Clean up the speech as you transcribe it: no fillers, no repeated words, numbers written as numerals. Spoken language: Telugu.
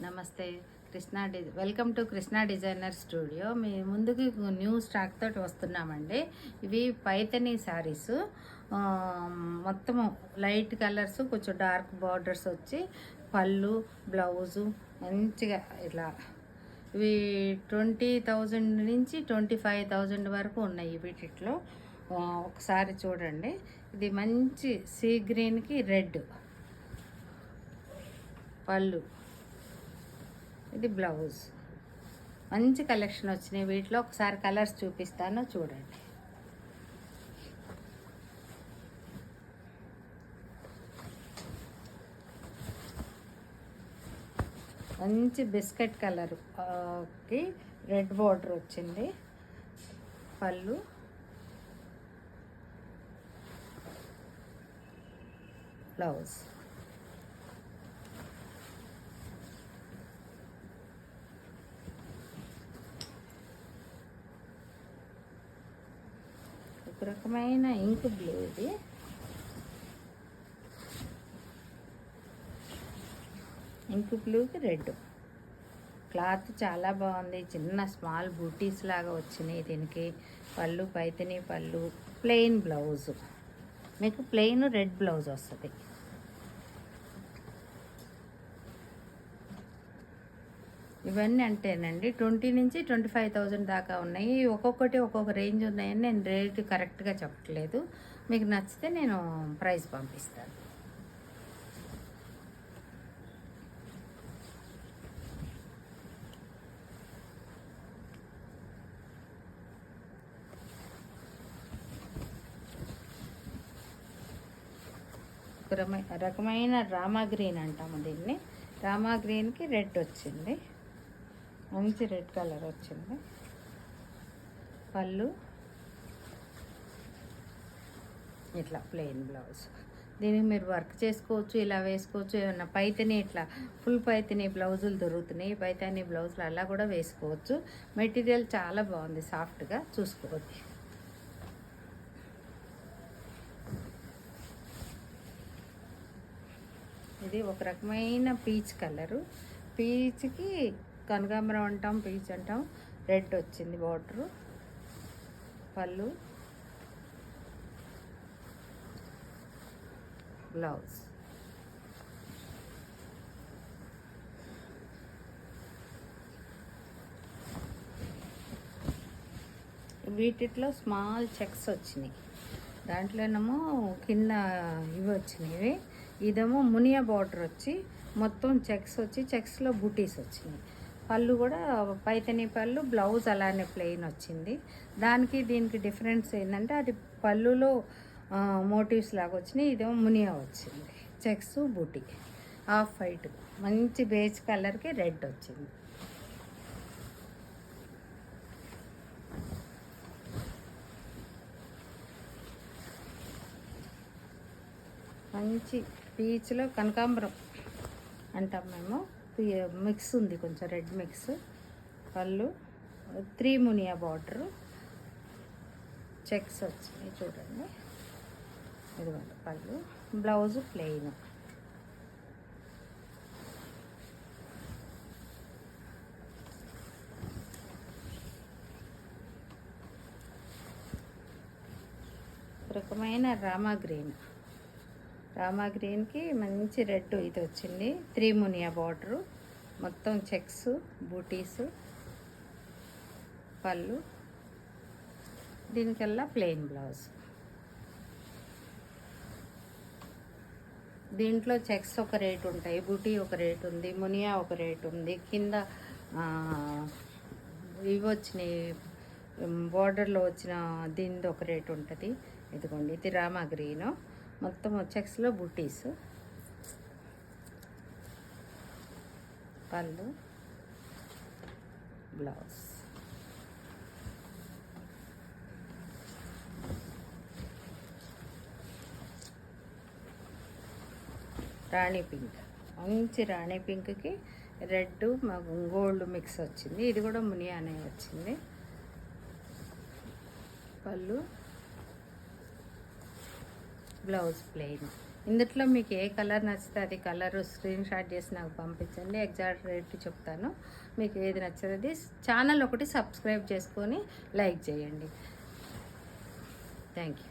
నమస్తే. Welcome to Krishna designer studio. మీ ముందుకి న్యూ స్టాక్ తోటి వస్తున్నామండి. ఇవి పైతని శారీస్, మొత్తము లైట్ కలర్స్, కొంచెం డార్క్ బార్డర్స్ వచ్చి పళ్ళు, బ్లౌజు మంచిగా ఇట్లా. ఇవి 20,000 నుంచి 25,000 వరకు ఉన్నాయి వీటిలో. ఒకసారి చూడండి. ఇది మంచి సీ గ్రీన్కి రెడ్ పళ్ళు, ఇది బ్లౌజ్. మంచి కలెక్షన్ వచ్చినాయి వీటిలో. ఒకసారి కలర్స్ చూపిస్తాను, చూడండి. మంచి బిస్కెట్ కలర్ కి రెడ్ బార్డర్ వచ్చింది. పళ్ళు, బ్లౌజ్. ఒక రకమైన ఇంక్ బ్లూ, ఇది ఇంక్ బ్లూకి రెడ్. క్లాత్ చాలా బాగుంది. చిన్న స్మాల్ బూటీస్ లాగా వచ్చినాయి దీనికి. పళ్ళు పైతని పళ్ళు, ప్లెయిన్ బ్లౌజ్. మీకు ప్లెయిన్ రెడ్ బ్లౌజ్ వస్తుంది. ఇవన్నీ అంటేనండి 20 నుంచి 25,000 దాకా ఉన్నాయి. ఒక్కొక్కటి ఒక్కొక్క రేంజ్ ఉన్నాయని నేను రేటు కరెక్ట్గా చెప్పట్లేదు. మీకు నచ్చితే నేను ప్రైస్ పంపిస్తాను. ఒక రకమైన రామా గ్రీన్ అంటాము దీన్ని. రామా గ్రీన్కి రెడ్ వచ్చింది. మంచి రెడ్ కలర్ వచ్చింది. పళ్ళు ఇట్లా ప్లెయిన్ బ్లౌజ్. దీనికి మీరు వర్క్ చేసుకోవచ్చు, ఇలా వేసుకోవచ్చు. ఏమన్నా పైతని ఇట్లా ఫుల్ పైతని బ్లౌజులు దొరుకుతున్నాయి. పైతని బ్లౌజులు అలా కూడా వేసుకోవచ్చు. మెటీరియల్ చాలా బాగుంది, సాఫ్ట్గా. చూసుకోవచ్చు. ఇది ఒక రకమైన పీచ్ కలరు. పీచ్కి కనకాంబరం అంటాం, పీచ్ అంటాం. రెడ్ వచ్చింది బార్డరు. పళ్ళు, బ్లౌజ్. వీటిలో స్మాల్ చెక్స్ వచ్చినాయి. దాంట్లోనేమో కింద ఇవి వచ్చినాయి. ఇదేమో మునియా బార్డర్ వచ్చి మొత్తం చెక్స్ వచ్చి, చెక్స్లో బూటీస్ వచ్చినాయి. పళ్ళు కూడా పైతని పళ్ళు, బ్లౌజ్ అలానే ప్లెయిన్ వచ్చింది. దానికి దీనికి డిఫరెన్స్ ఏంటంటే అది పళ్ళులో మోటివ్స్ లాగా వచ్చినాయి. ఇదేమో మునియా వచ్చింది. చెక్స్, బూటీ, హాఫ్ వైట్, మంచి బేజ్ కలర్కి రెడ్ వచ్చింది. మంచి పీచ్లో కనకాంబరం అంటాం మేము. మిక్స్ ఉంది, కొంచెం రెడ్ మిక్స్. పళ్ళు 3 మునియా బార్డరు, చెక్స్ వచ్చినాయి చూడండి. ఇదిగోండి పళ్ళు. Blouse plain. రకమైన రామా గ్రీన్. రామా గ్రీన్కి మంచి రెడ్ ఇది వచ్చింది. 3 మునియా బార్డరు, మొత్తం చెక్స్, బూటీస్. పళ్ళు, దీనికల్లా ప్లెయిన్ బ్లౌజ్. దీంట్లో చెక్స్ ఒక రేటు ఉంటాయి, బూటీ ఒక రేటు ఉంది, మునియా ఒక రేటు ఉంది. కింద ఇవి వచ్చినాయి, బార్డర్లో వచ్చిన దీనిది ఒక రేటు ఉంటుంది. ఇదిగోండి, ఇది రామా గ్రీను. మొత్తం చెక్స్లో బూటీస్. పళ్ళు, బ్లౌజ్. రాణి పింక్, మంచి రాణి పింక్కి రెడ్ గోల్డ్ మిక్స్ వచ్చింది. ఇది కూడా మునియానే వచ్చింది. పళ్ళు, బ్లౌజ్ ప్లెయిన్. ఇందులో మీకు ఏ కలర్ నచ్చితే అది కలర్ స్క్రీన్ షాట్ చేసి నాకు పంపించండి, ఎగ్జాక్ట్ రేట్ చెప్తాను. మీకు ఏది నచ్చది ఛానల్ ఒకటి సబ్స్క్రైబ్ చేసుకొని లైక్ చేయండి. Thank you.